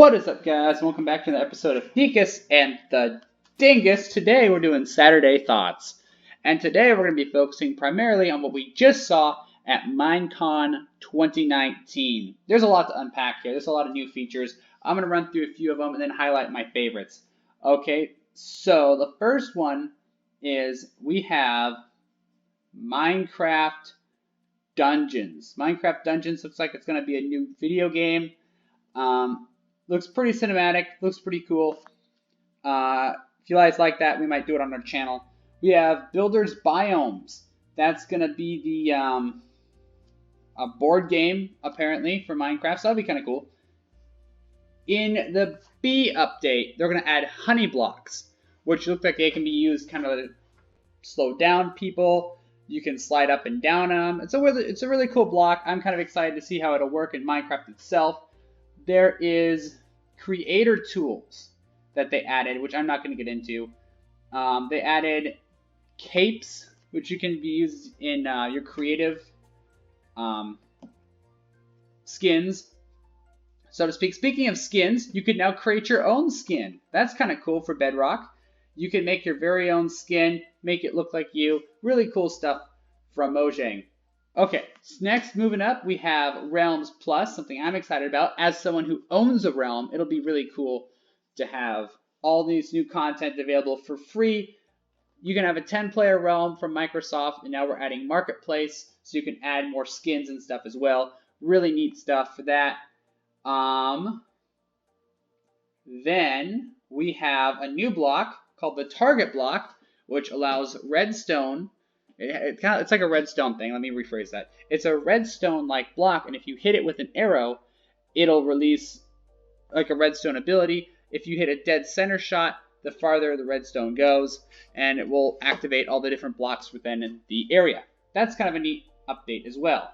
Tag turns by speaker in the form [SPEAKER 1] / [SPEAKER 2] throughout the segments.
[SPEAKER 1] What is up, guys? Welcome back to another episode of Dekus and the Dingus. Today we're doing Saturday Thoughts. And today we're going to be focusing primarily on what we just saw at Minecon 2019. There's a lot to unpack here. There's a lot of new features. I'm going to run through a few of them and then highlight my favorites. Okay, so the first one is we have Minecraft Dungeons. Minecraft Dungeons looks like it's going to be a new video game. Looks pretty cinematic, looks pretty cool. If you guys like that, we might do it on our channel. We have Builders Biomes. That's going to be the a board game, apparently, for Minecraft, so that'll be kind of cool. In the B update, they're going to add honey blocks, which look like they can be used kind of to slow down people. You can slide up and down them. It's a really cool block. I'm kind of excited to see how it'll work in Minecraft itself. There is creator tools that they added, which I'm not going to get into. They added capes, which you can be used in your creative skins, so to speak. Speaking of skins, you can now create your own skin. That's kind of cool for Bedrock. You can make your very own skin, make it look like you. Really cool stuff from Mojang. Okay, so next, moving up, we have Realms Plus, something I'm excited about. As someone who owns a realm, it'll be really cool to have all these new content available for free. You can have a 10-player realm from Microsoft, and now we're adding Marketplace, so you can add more skins and stuff as well. Really neat stuff for that. Then we have a new block called the Target Block, which allows redstone. It's like a redstone thing. Let me rephrase that. It's a redstone-like block, and if you hit it with an arrow, it'll release like a redstone ability. If you hit a dead center shot, the farther the redstone goes, and it will activate all the different blocks within the area. That's kind of a neat update as well.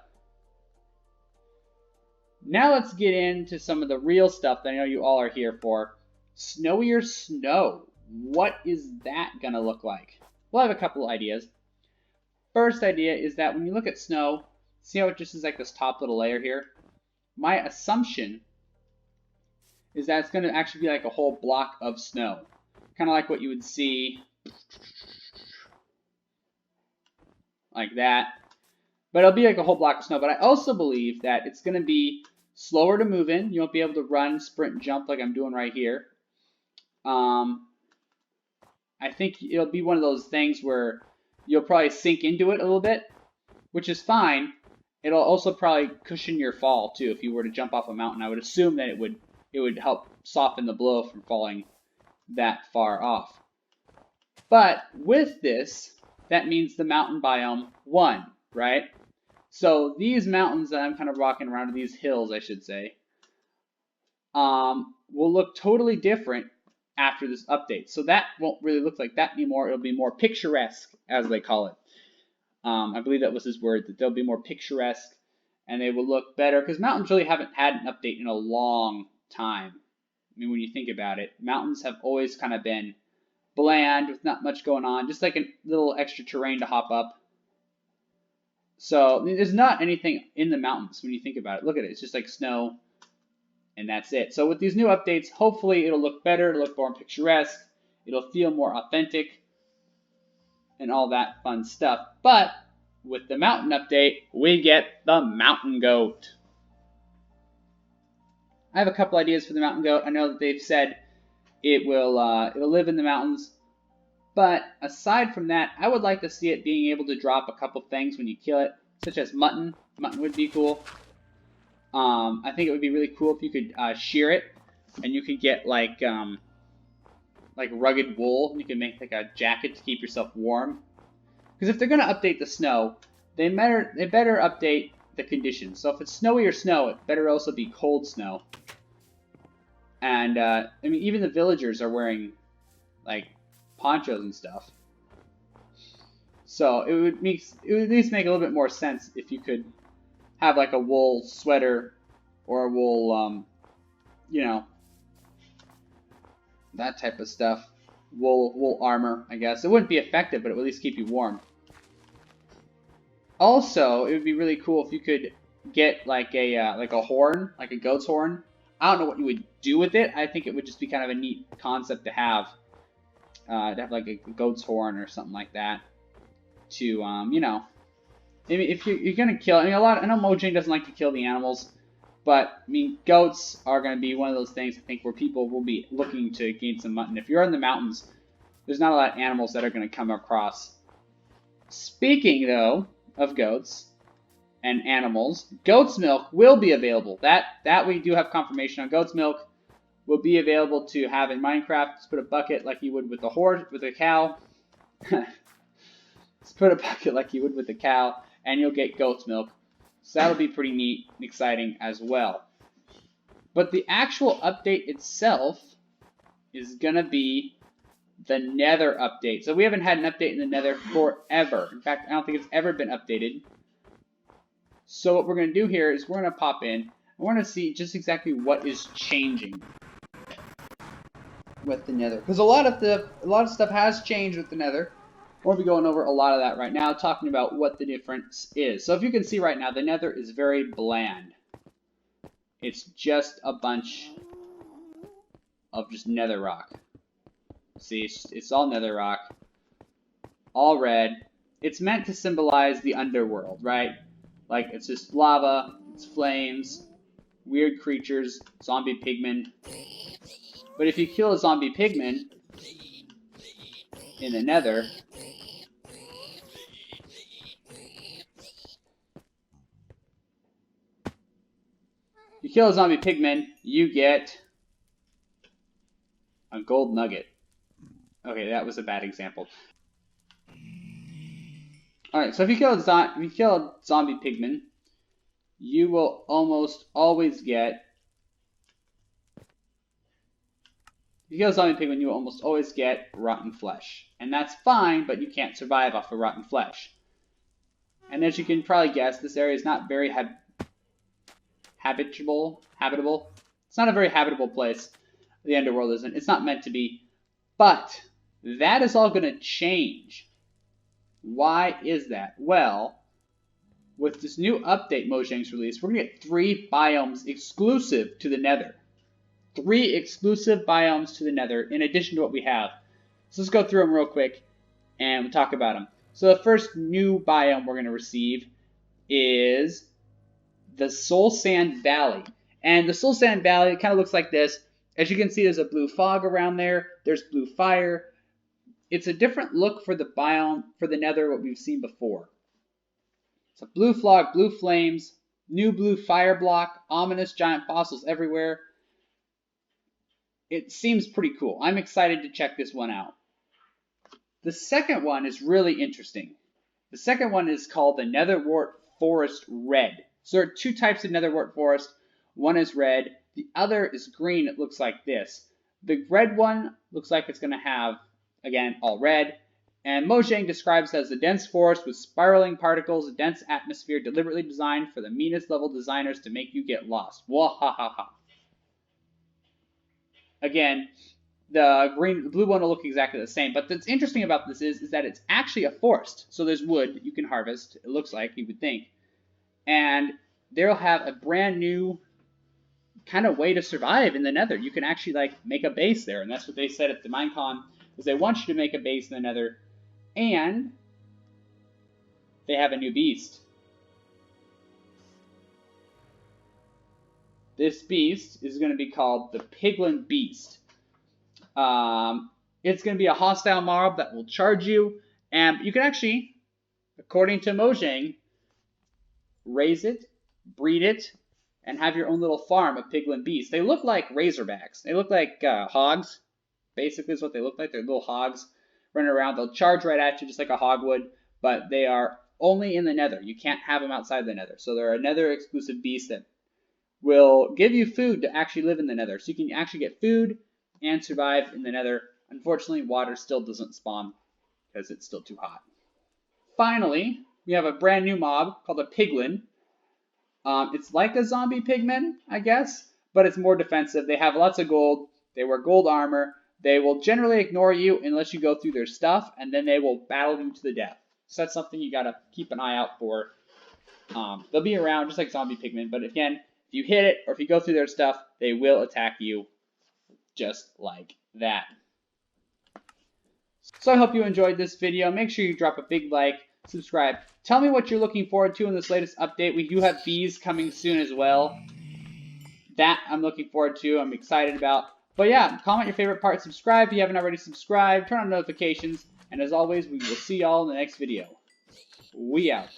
[SPEAKER 1] Now let's get into some of the real stuff that I know you all are here for. Snowier snow. What is that going to look like? Well, I have a couple of ideas. First idea is that when you look at snow, see how it just is like this top little layer here? My assumption is that it's going to actually be like a whole block of snow. Kind of like what you would see like that. But it'll be like a whole block of snow. But I also believe that it's going to be slower to move in. You won't be able to run, sprint, and jump like I'm doing right here. I think it'll be one of those things where you'll probably sink into it a little bit, which is fine. It'll also probably cushion your fall too. If you were to jump off a mountain, I would assume that it would help soften the blow from falling that far off. But with this, that means the mountain biome won, right? So these mountains that I'm kind of rocking around, these hills, I should say, will look totally different after this update. So that won't really look like that anymore. It'll be more picturesque, as they call it. I believe that was his word, that they'll be more picturesque and they will look better, because mountains really haven't had an update in a long time. I mean, when you think about it, mountains have always kind of been bland with not much going on, just like a little extra terrain to hop up. So I mean, there's not anything in the mountains when you think about it. Look at it, it's just like snow. And that's it. So with these new updates, hopefully it'll look better, it'll look more picturesque, it'll feel more authentic, and all that fun stuff. But with the mountain update, we get the mountain goat. I have a couple ideas for the mountain goat. I know that they've said it'll live in the mountains. But aside from that, I would like to see it being able to drop a couple things when you kill it, such as mutton. Mutton would be cool. I think it would be really cool if you could shear it, and you could get like rugged wool. You can make like a jacket to keep yourself warm. Because if they're gonna update the snow, they better update the conditions. So if it's snowy or snow, it better also be cold snow. And I mean, even the villagers are wearing like ponchos and stuff. So it would at least make a little bit more sense if you could have like a wool sweater or a wool, that type of stuff. Wool armor, I guess. It wouldn't be effective, but it would at least keep you warm. Also, it would be really cool if you could get like a horn, like a goat's horn, I don't know what you would do with it. I think it would just be kind of a neat concept to have like a goat's horn or something like that. To you know, if you're gonna kill, I mean, I know Mojang doesn't like to kill the animals, but I mean, goats are gonna be one of those things I think where people will be looking to gain some mutton. If you're in the mountains, there's not a lot of animals that are gonna come across. Speaking though of goats and animals, goat's milk will be available. That we do have confirmation on. Goat's milk will be available to have in Minecraft. Just put a bucket like you would with the horse, with a cow. Just put a bucket like you would with the cow, and you'll get goat's milk. So that'll be pretty neat and exciting as well. But the actual update itself is gonna be the Nether update. So we haven't had an update in the Nether forever. In fact, I don't think it's ever been updated. So what we're going to do here is we're going to pop in and we're going to see just exactly what is changing with the Nether. Because a lot of stuff has changed with the Nether. We'll be going over a lot of that right now, talking about what the difference is. So if you can see right now, the Nether is very bland. It's just a bunch of just Nether rock. See, it's all Nether rock, all red. It's meant to symbolize the underworld, right? Like, it's just lava, it's flames, weird creatures, zombie pigmen. But if you kill a zombie pigman in the Nether, you get a gold nugget. Okay, that was a bad example. Alright, so if you kill a zombie pigman, you will almost always get... If you kill a zombie pigman, you will almost always get rotten flesh. And that's fine, but you can't survive off of rotten flesh. And as you can probably guess, this area is not very habitable. It's not a very habitable place. The underworld isn't. It's not meant to be. But that is all going to change. Why is that? Well, with this new update Mojang's released, we're going to get 3 biomes exclusive to the Nether. 3 exclusive biomes to the Nether in addition to what we have. So let's go through them real quick and we'll talk about them. So the first new biome we're going to receive is the Soul Sand Valley. And the Soul Sand Valley kind of looks like this. As you can see, there's a blue fog around there. There's blue fire. It's a different look for the biome, for the Nether, what we've seen before. It's a blue fog, blue flames, new blue fire block, ominous giant fossils everywhere. It seems pretty cool. I'm excited to check this one out. The second one is really interesting. The second one is called the Netherwort Forest Red. So there are 2 types of Netherwort Forest. One is red. The other is green. It looks like this. The red one looks like it's going to have, again, all red. And Mojang describes it as a dense forest with spiraling particles, a dense atmosphere deliberately designed for the meanest level designers to make you get lost. Wahahaha. Again, the blue one will look exactly the same. But what's interesting about this is that it's actually a forest. So there's wood that you can harvest, it looks like, you would think. And they'll have a brand new kind of way to survive in the Nether. You can actually like make a base there, and that's what they said at the Minecon, is they want you to make a base in the Nether, and they have a new beast. This beast is going to be called the Piglet Beast. It's going to be a hostile mob that will charge you, and you can actually, according to Mojang, raise it, breed it, and have your own little farm of Piglet Beasts. They look like razorbacks. They look like hogs, basically is what they look like. They're little hogs running around. They'll charge right at you just like a hog would, but they are only in the Nether. You can't have them outside the Nether. So they're a Nether exclusive beast that will give you food to actually live in the Nether. So you can actually get food and survive in the Nether. Unfortunately, water still doesn't spawn because it's still too hot. Finally, we have a brand new mob called a Piglin. It's like a zombie pigman, I guess, but it's more defensive. They have lots of gold. They wear gold armor. They will generally ignore you unless you go through their stuff, and then they will battle you to the death. So that's something you gotta keep an eye out for. They'll be around just like zombie pigmen, but again, If you hit it or if you go through their stuff, they will attack you just like that. So I hope you enjoyed this video. Make sure you drop a big like, subscribe. Tell me what you're looking forward to in this latest update. We do have bees coming soon as well. That I'm looking forward to. I'm excited about. But yeah, comment your favorite part, subscribe if you haven't already subscribed, turn on notifications, and as always, we will see y'all in the next video. We out.